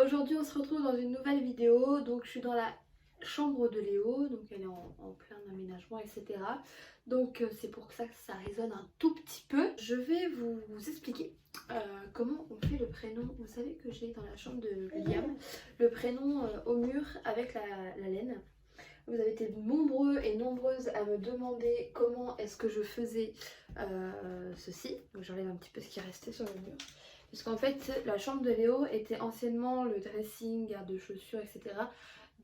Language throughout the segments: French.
Aujourd'hui on se retrouve dans une nouvelle vidéo. Donc je suis dans la chambre de Léo, donc elle est en plein aménagement, etc. Donc c'est pour ça que ça résonne un tout petit peu. Je vais vous expliquer comment on fait le prénom. Vous savez que j'ai dans la chambre de Liam le prénom au mur avec la laine. Vous avez été nombreux et nombreuses à me demander comment est-ce que je faisais ceci. Donc j'enlève un petit peu ce qui restait sur le mur. Parce qu'en fait, la chambre de Léo était anciennement le dressing, garde de chaussures, etc.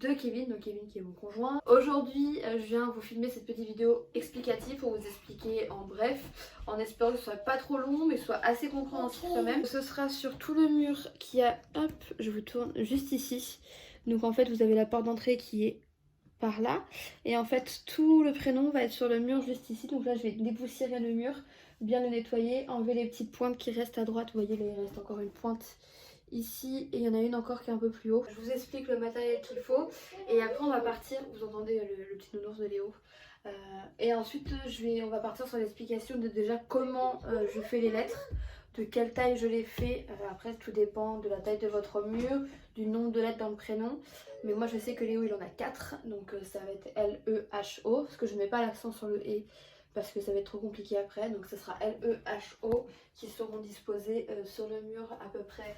de Kevin, donc Kevin qui est mon conjoint. Aujourd'hui, je viens vous filmer cette petite vidéo explicative pour vous expliquer en bref, en espérant que ce soit pas trop long, mais soit assez compréhensible quand même. Ce sera sur tout le mur qui a, hop, je vous tourne juste ici. Donc en fait, vous avez la porte d'entrée qui est par là, et en fait tout le prénom va être sur le mur juste ici. Donc là je vais dépoussiérer le mur, bien le nettoyer, enlever les petites pointes qui restent à droite. Vous voyez là il reste encore une pointe ici et il y en a une encore qui est un peu plus haut. Je vous explique le matériel qu'il faut et après on va partir. Vous entendez le petit nounours de Léo. Et ensuite on va partir sur l'explication de déjà comment je fais les lettres, de quelle taille je les fais. Après tout dépend de la taille de votre mur, du nombre de lettres dans le prénom. Mais moi je sais que Léo il en a 4, donc ça va être L-E-H-O, parce que je ne mets pas l'accent sur le E parce que ça va être trop compliqué après. Donc ce sera L-E-H-O qui seront disposés sur le mur à peu près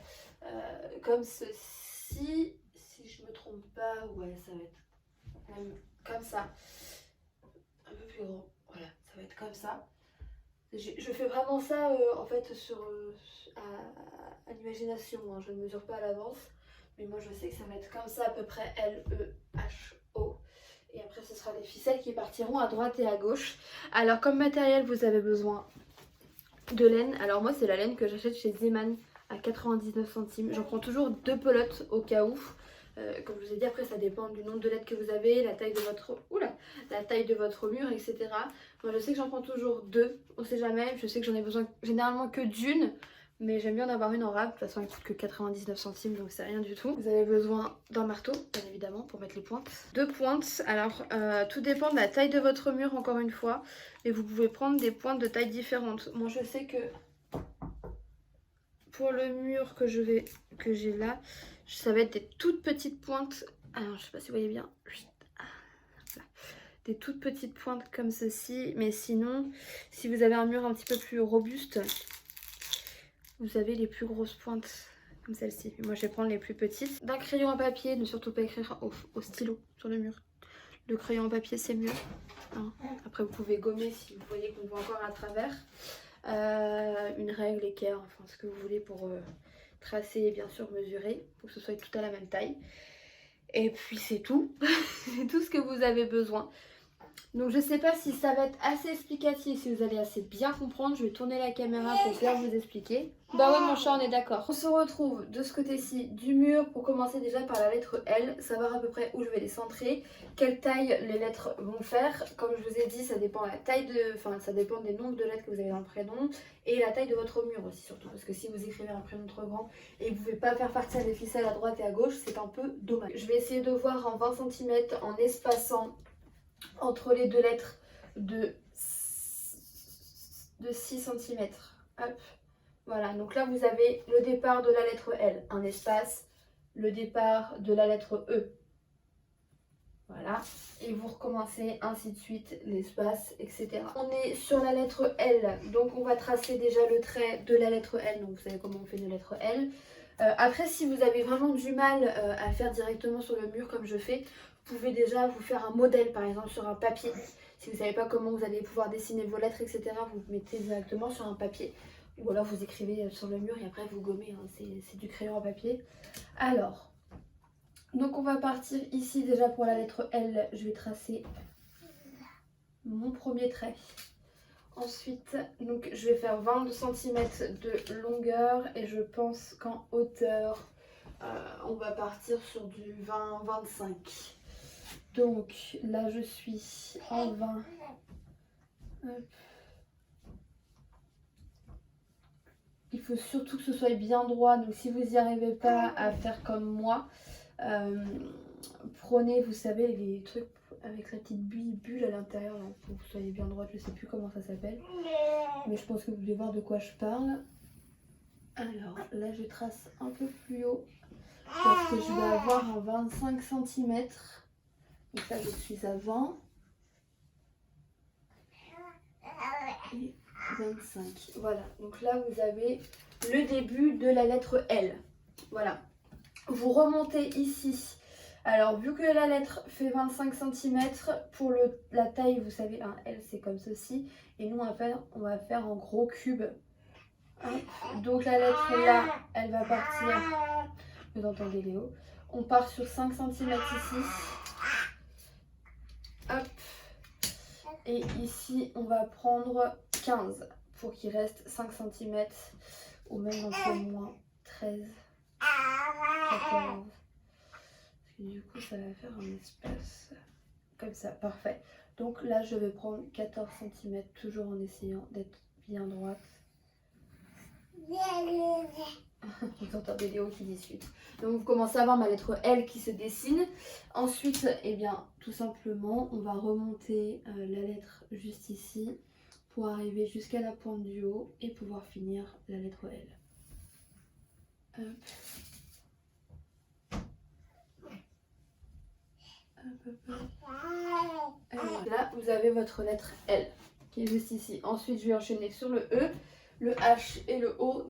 comme ceci. Si je me trompe pas, ouais ça va être même comme ça. Un peu plus grand, voilà, ça va être comme ça. Je fais vraiment ça en fait à l'imagination, hein. Je ne mesure pas à l'avance. Mais moi je sais que ça va être comme ça à peu près L-E-H-O. Et après ce sera des ficelles qui partiront à droite et à gauche. Alors comme matériel vous avez besoin de laine. Alors moi c'est la laine que j'achète chez Zeman à 99 centimes. J'en prends toujours 2 pelotes au cas où. Comme je vous ai dit, après ça dépend du nombre de lettres que vous avez, la taille de votre, la taille de votre mur, etc. Moi je sais que j'en prends toujours 2, on sait jamais. Je sais que j'en ai besoin généralement que d'une, mais j'aime bien en avoir une en rab. De toute façon elle coûte que 99 centimes, donc c'est rien du tout. Vous avez besoin d'un marteau, bien évidemment, pour mettre les pointes. 2 pointes, alors tout dépend de la taille de votre mur encore une fois. Et vous pouvez prendre des pointes de taille différentes. Moi je sais que pour le mur que j'ai là, ça va être des toutes petites pointes. Alors je sais pas si vous voyez bien. Des toutes petites pointes comme ceci. Mais sinon, si vous avez un mur un petit peu plus robuste, vous avez les plus grosses pointes comme celle-ci. Moi je vais prendre les plus petites. D'un crayon à papier, ne surtout pas écrire au stylo sur le mur. Le crayon à papier c'est mieux, hein. Après vous pouvez gommer si vous voyez qu'on voit encore à travers. Une règle, équerre, enfin ce que vous voulez pour tracer et bien sûr mesurer, pour que ce soit tout à la même taille. Et puis c'est tout, c'est tout ce que vous avez besoin. Donc je sais pas si ça va être assez explicatif, si vous allez assez bien comprendre. Je vais tourner la caméra pour bien vous expliquer. Bah ouais mon chat, on est d'accord. On se retrouve de ce côté-ci du mur pour commencer déjà par la lettre L, savoir à peu près où je vais les centrer, quelle taille les lettres vont faire. Comme je vous ai dit, ça dépend la taille ça dépend des nombres de lettres que vous avez dans le prénom et la taille de votre mur aussi surtout, parce que si vous écrivez un prénom trop grand et que vous ne pouvez pas faire partir les ficelles à droite et à gauche, c'est un peu dommage. Je vais essayer de voir en 20 cm en espaçant entre les deux lettres de 6 cm. Hop. Voilà, donc là vous avez le départ de la lettre L, un espace, le départ de la lettre E. Voilà, et vous recommencez ainsi de suite, l'espace, etc. On est sur la lettre L, donc on va tracer déjà le trait de la lettre L, donc vous savez comment on fait une lettre L. Après, si vous avez vraiment du mal à faire directement sur le mur comme je fais, vous pouvez déjà vous faire un modèle par exemple sur un papier. Si vous ne savez pas comment vous allez pouvoir dessiner vos lettres, etc., vous mettez directement sur un papier. Ou alors vous écrivez sur le mur et après vous gommez, hein, c'est du crayon à papier. Alors, donc on va partir ici déjà pour la lettre L. Je vais tracer mon premier trait. Ensuite, donc, je vais faire 22 cm de longueur et je pense qu'en hauteur, on va partir sur du 20-25. Donc là, je suis en 20. Hop. Il faut surtout que ce soit bien droit. Donc si vous n'y arrivez pas à faire comme moi, prenez, vous savez, les trucs avec la petite bulle à l'intérieur, pour que vous soyez bien droite. Je sais plus comment ça s'appelle, mais je pense que vous devez voir de quoi je parle. Alors là je trace un peu plus haut. Je dois je vais avoir un 25 cm. Donc là je suis à 20 et 25. Voilà, donc là vous avez le début de la lettre L. Voilà. Vous remontez ici. Alors vu que la lettre fait 25 cm, pour la taille, vous savez, un L c'est comme ceci. Et nous on va faire en gros cube. Donc la lettre là, elle va partir. Vous entendez Léo? On part sur 5 cm ici. Hop. Et ici, on va prendre 15 pour qu'il reste 5 cm ou même un peu moins, 13, 14. Et du coup, ça va faire un espace comme ça, parfait. Donc là, je vais prendre 14 cm, toujours en essayant d'être bien droite. Vous entendez Léo qui discute. Donc vous commencez à voir ma lettre L qui se dessine. Ensuite, eh bien, tout simplement, on va remonter la lettre juste ici pour arriver jusqu'à la pointe du haut et pouvoir finir la lettre L. Hop. Hop, hop, hop. Là, vous avez votre lettre L qui est juste ici. Ensuite, je vais enchaîner sur le E, le H et le O.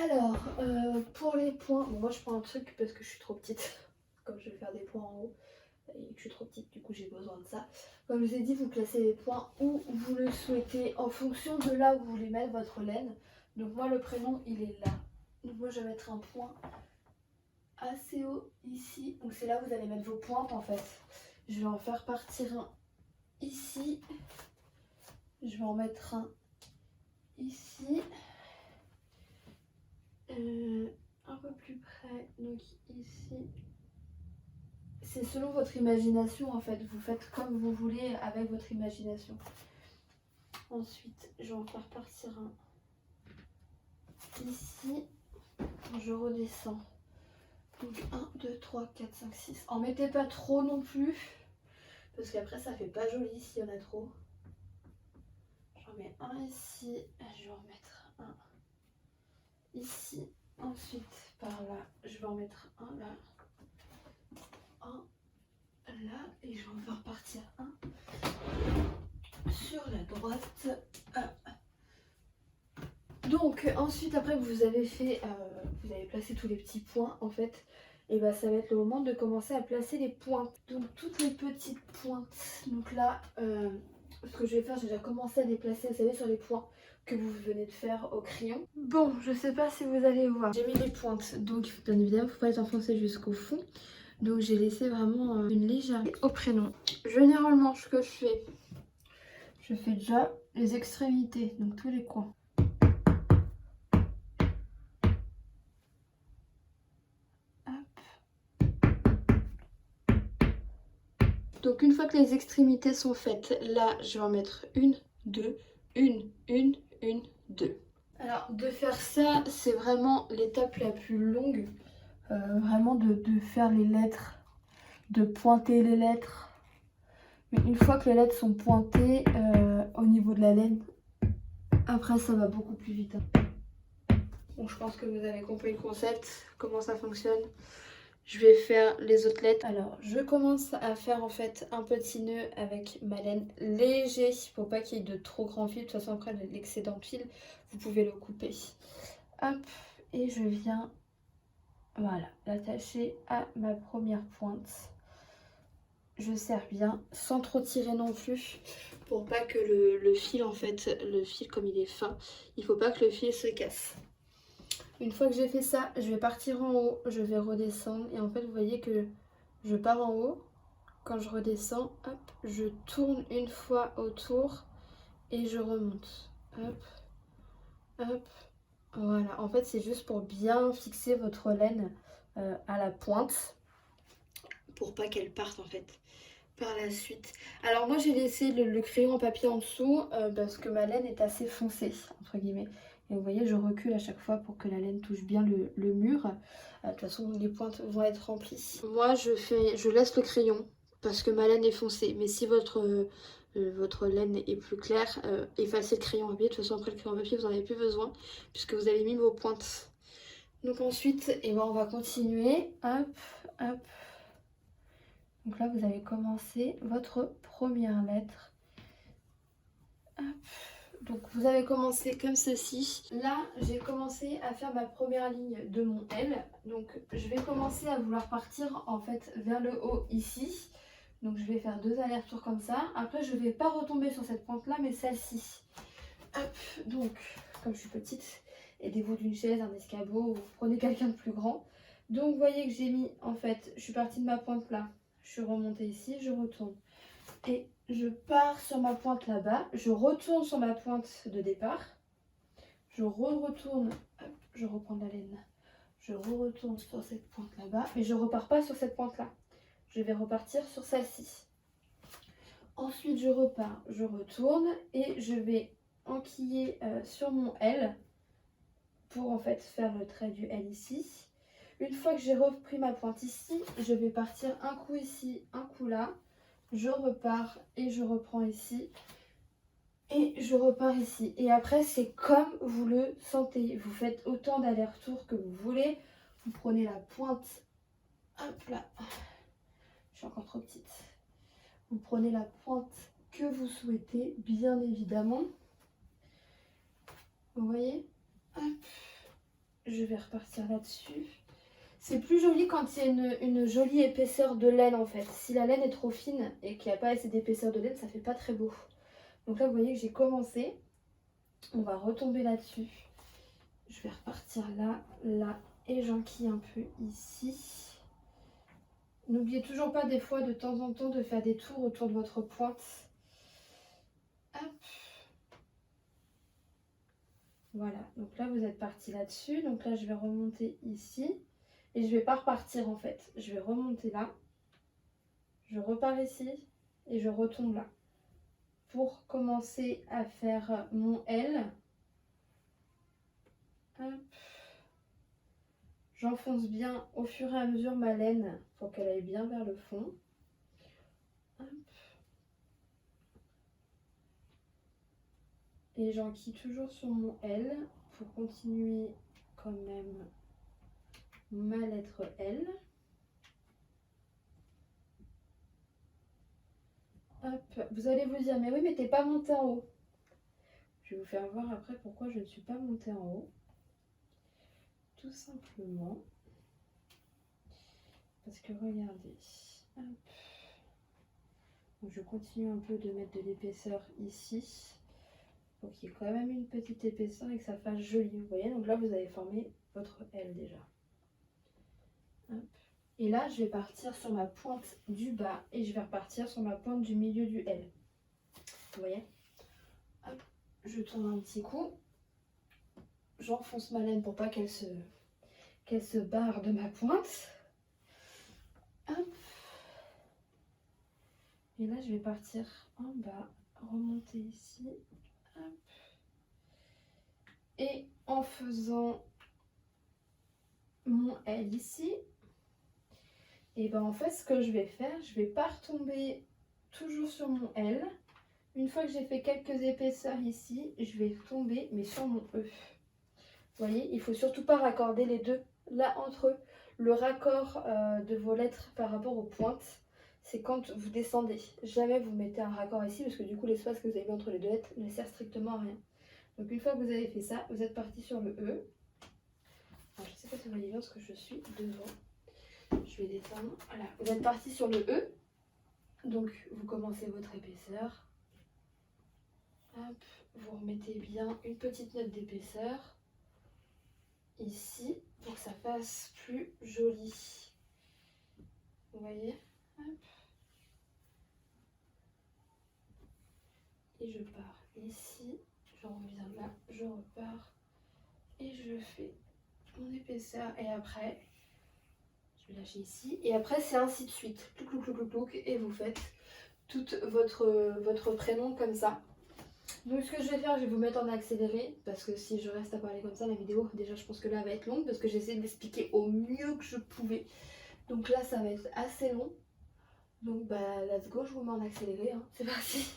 Alors, pour les points, bon, moi je prends un truc parce que je suis trop petite, comme je vais faire des points en haut, et que je suis trop petite, du coup j'ai besoin de ça. Comme je vous ai dit, vous placez les points où vous le souhaitez, en fonction de là où vous voulez mettre votre laine. Donc moi le prénom il est là, donc moi je vais mettre un point assez haut ici, donc c'est là où vous allez mettre vos pointes en fait. Je vais en faire partir un ici, je vais en mettre un ici. Un peu plus près, donc ici. C'est selon votre imagination en fait, vous faites comme vous voulez avec votre imagination. Ensuite, je vais en faire partir un ici, je redescends. Donc 1, 2, 3, 4, 5, 6. En mettez pas trop non plus, parce qu'après ça fait pas joli s'il y en a trop. J'en mets un ici, je vais en mettre un ici. Ensuite, par là, je vais en mettre un là, un là, et je vais en faire partir un sur la droite. Donc, ensuite, après que vous avez fait, vous avez placé tous les petits points, en fait, et bah ça va être le moment de commencer à placer les pointes. Donc, toutes les petites pointes. Donc là, ce que je vais faire, j'ai déjà commencé à déplacer, vous savez, sur les points que vous venez de faire au crayon. Bon, je sais pas si vous allez voir. J'ai mis les pointes, donc bien évidemment, faut pas les enfoncer jusqu'au fond. Donc j'ai laissé vraiment une légère au prénom. Généralement, ce que je fais déjà les extrémités, donc tous les coins. Donc une fois que les extrémités sont faites, là je vais en mettre une, deux, deux. Alors de faire ça, c'est vraiment l'étape la plus longue. Vraiment de faire les lettres, de pointer les lettres. Mais une fois que les lettres sont pointées au niveau de la laine, après ça va beaucoup plus vite. Bon, je pense que vous avez compris le concept, comment ça fonctionne. Je vais faire les autres lettres. Alors, je commence à faire en fait un petit nœud avec ma laine léger pour pas qu'il y ait de trop grands fils. De toute façon, après l'excédent de fil, vous pouvez le couper. Hop, et je viens, voilà, l'attacher à ma première pointe. Je serre bien, sans trop tirer non plus, pour pas que le fil, en fait, le fil comme il est fin, il faut pas que le fil se casse. Une fois que j'ai fait ça, je vais partir en haut, je vais redescendre et en fait vous voyez que je pars en haut. Quand je redescends, hop, je tourne une fois autour et je remonte. Hop, hop, voilà. En fait c'est juste pour bien fixer votre laine à la pointe pour pas qu'elle parte en fait par la suite. Alors moi j'ai laissé le crayon en papier en dessous parce que ma laine est assez foncée entre guillemets. Et vous voyez je recule à chaque fois pour que la laine touche bien le mur. De toute façon les pointes vont être remplies. Moi je laisse le crayon parce que ma laine est foncée. Mais si votre laine est plus claire, effacez le crayon papier. De toute façon après le crayon papier vous n'en avez plus besoin puisque vous avez mis vos pointes. Donc ensuite on va continuer. Hop, hop. Donc là, vous avez commencé votre première lettre. Hop. Donc vous avez commencé comme ceci. Là, j'ai commencé à faire ma première ligne de mon L. Donc je vais commencer à vouloir partir en fait vers le haut ici. Donc je vais faire 2 allers-retours comme ça. Après, je ne vais pas retomber sur cette pointe-là, mais celle-ci. Hop. Donc, comme je suis petite, aidez-vous d'une chaise, un escabeau, ou prenez quelqu'un de plus grand. Donc vous voyez que j'ai mis, en fait, je suis partie de ma pointe là. Je suis remontée ici, je retourne. Et je pars sur ma pointe là-bas. Je retourne sur ma pointe de départ. Je retourne. Hop, je reprends la laine. Je retourne sur cette pointe là-bas. Mais je repars pas sur cette pointe-là. Je vais repartir sur celle-ci. Ensuite, je repars. Je retourne. Et je vais enquiller sur mon L. Pour en fait faire le trait du L ici. Une fois que j'ai repris ma pointe ici, je vais partir un coup ici, un coup là. Je repars et je reprends ici. Et je repars ici. Et après, c'est comme vous le sentez. Vous faites autant d'allers-retours que vous voulez. Vous prenez la pointe. Hop là. Je suis encore trop petite. Vous prenez la pointe que vous souhaitez, bien évidemment. Vous voyez? Hop. Je vais repartir là-dessus. C'est plus joli quand il y a une jolie épaisseur de laine en fait. Si la laine est trop fine et qu'il n'y a pas assez d'épaisseur de laine, ça fait pas très beau. Donc là, vous voyez que j'ai commencé. On va retomber là-dessus. Je vais repartir là, là. Et j'enquille un peu ici. N'oubliez toujours pas des fois de temps en temps de faire des tours autour de votre pointe. Hop. Voilà. Donc là, vous êtes parti là-dessus. Donc là, je vais remonter ici. Et je ne vais pas repartir en fait. Je vais remonter là. Je repars ici. Et je retombe là. Pour commencer à faire mon L. Hop. J'enfonce bien au fur et à mesure ma laine pour qu'elle aille bien vers le fond. Hop. Et j'enquille toujours sur mon L pour continuer quand même ma lettre L. Hop. Vous allez vous dire, mais oui, mais t'es pas monté en haut. Je vais vous faire voir après pourquoi je ne suis pas montée en haut. Tout simplement parce que regardez. Hop. Donc je continue un peu de mettre de l'épaisseur ici pour qu'il y ait quand même une petite épaisseur et que ça fasse joli, vous voyez. Donc là vous avez formé votre L déjà. Hop. Et là je vais partir sur ma pointe du bas et je vais repartir sur ma pointe du milieu du L. Vous voyez. Hop. Je tourne un petit coup. J'enfonce ma laine pour pas qu'elle se barre de ma pointe. Hop. Et là je vais partir en bas, remonter ici. Hop. Et en faisant mon L ici, et ben en fait ce que je vais faire, je vais pas retomber toujours sur mon L. Une fois que j'ai fait quelques épaisseurs ici, je vais tomber mais sur mon E. Vous voyez, il faut surtout pas raccorder les deux là entre eux. Le raccord de vos lettres par rapport aux pointes, c'est quand vous descendez. Jamais vous mettez un raccord ici parce que du coup l'espace que vous avez mis entre les deux lettres ne sert strictement à rien. Donc une fois que vous avez fait ça, vous êtes parti sur le E. Alors, je ne sais pas si vous voyez bien parce que je suis devant. Je vais descendre. Voilà, vous êtes parti sur le E. Donc vous commencez votre épaisseur. Hop, vous remettez bien une petite note d'épaisseur ici pour que ça fasse plus joli. Vous voyez? Hop. Et je pars ici, je reviens là, je repars et je fais mon épaisseur et après je vais lâcher ici et après c'est ainsi de suite, clouc clouc clouc clouc clouc, et vous faites tout votre prénom comme ça. Donc ce que je vais faire, je vais vous mettre en accéléré parce que si je reste à parler comme ça la vidéo, déjà je pense que là elle va être longue parce que j'ai essayé d'expliquer au mieux que je pouvais. Donc là ça va être assez long. Donc bah let's go, je vous mets en accéléré, hein. C'est parti.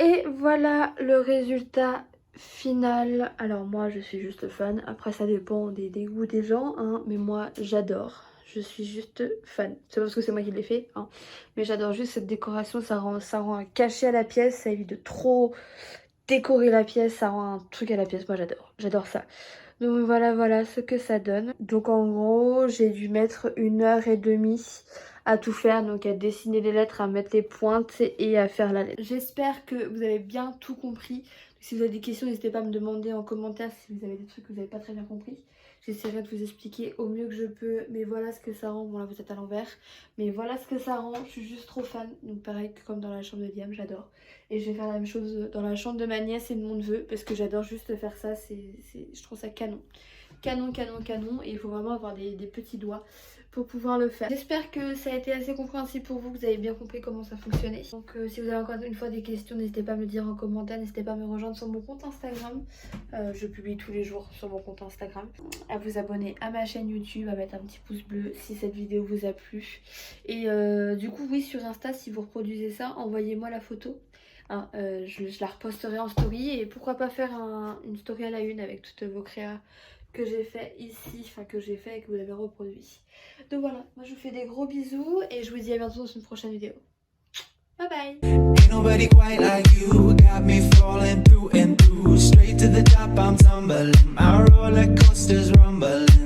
Et voilà le résultat final. Alors moi je suis juste fan. Après ça dépend des goûts des gens, hein, mais moi j'adore. Je suis juste fan. C'est parce que c'est moi qui l'ai fait, hein. Mais j'adore juste cette décoration. Ça rend un cachet à la pièce. Ça évite de trop décorer la pièce. Ça rend un truc à la pièce. Moi j'adore. J'adore ça. Donc voilà ce que ça donne. Donc en gros j'ai dû mettre 1h30 à tout faire, donc à dessiner les lettres, à mettre les pointes et à faire la lettre. J'espère que vous avez bien tout compris. Si vous avez des questions, n'hésitez pas à me demander en commentaire si vous avez des trucs que vous n'avez pas très bien compris. J'essaierai de vous expliquer au mieux que je peux, mais voilà ce que ça rend. Bon là vous êtes à l'envers, mais voilà ce que ça rend. Je suis juste trop fan, donc pareil que comme dans la chambre de Diam, j'adore. Et je vais faire la même chose dans la chambre de ma nièce et de mon neveu, parce que j'adore juste faire ça, je trouve ça canon. Canon, canon, canon, et il faut vraiment avoir des petits doigts pour pouvoir le faire. J'espère que ça a été assez compréhensible pour vous, que vous avez bien compris comment ça fonctionnait. Donc si vous avez encore une fois des questions, n'hésitez pas à me le dire en commentaire, n'hésitez pas à me rejoindre sur mon compte Instagram. Je publie tous les jours sur mon compte Instagram. À vous abonner à ma chaîne YouTube, à mettre un petit pouce bleu si cette vidéo vous a plu. Et du coup oui, sur Insta, si vous reproduisez ça, envoyez-moi la photo. Hein, je la reposterai en story, et pourquoi pas faire une story à la une avec toutes vos créas que j'ai fait ici, enfin que j'ai fait et que vous avez reproduit. Donc voilà, moi je vous fais des gros bisous et je vous dis à bientôt dans une prochaine vidéo. Bye bye. Ain't nobody quite like you, got me falling through and through, straight to the top I'm tumbling, my roller coaster's rumbling.